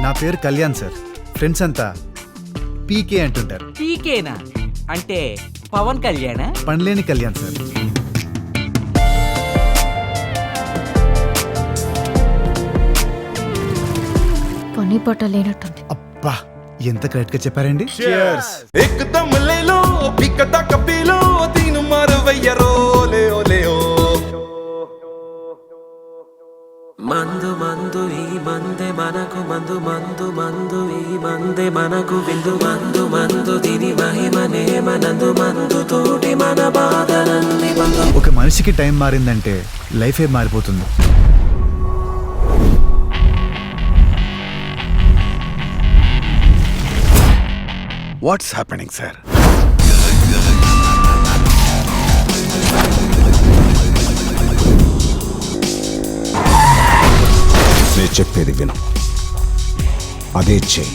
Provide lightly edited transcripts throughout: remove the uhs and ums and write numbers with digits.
నా పేరు Kalyan sir. Friends అంతా పీకే అంటుంటారు. పీకేనా అంటే పవన్ కళ్యాణ్? పనిలేని కళ్యాణ్ సార్. పని పట్ట లేనట్టుంది. అబ్బా ఎంత కరెక్ట్ గా చెప్పారండి. एकदम ले लो बिकटा कपी लो तीन मार भैया रो ले ओ ले ओ మందు మందు ఈ మందే మనకు మందు మందు మందు ఈ మందే మనకు విందు మందు మందు దీని మహిమనే మనందు మందు తోటి మన బాధలన్నీ మందు. ఒక మనిషికి టైం మారిందంటే లైఫే మారిపోతుంది. What's happening sir? నేను చెప్పేది విను, అదే చెయ్యి.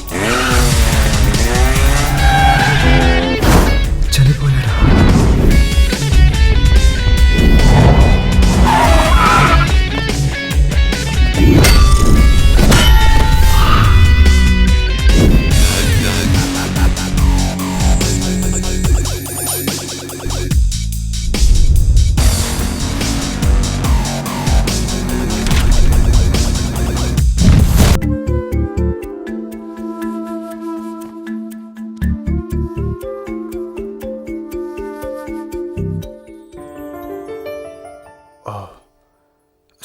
చనిపోయాడా?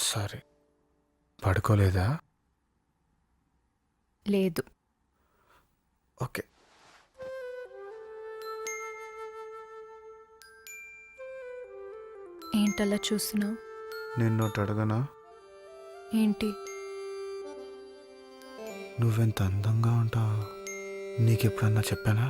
సారీ, పడుకోలేదా? లేదు. ఓకే. ఏంటలా చూస్తున్నావు? నిన్నోటి అడగనా? ఏంటి? నువ్వెంత అందంగా ఉంటావు నీకెప్పుడన్నా చెప్పానా?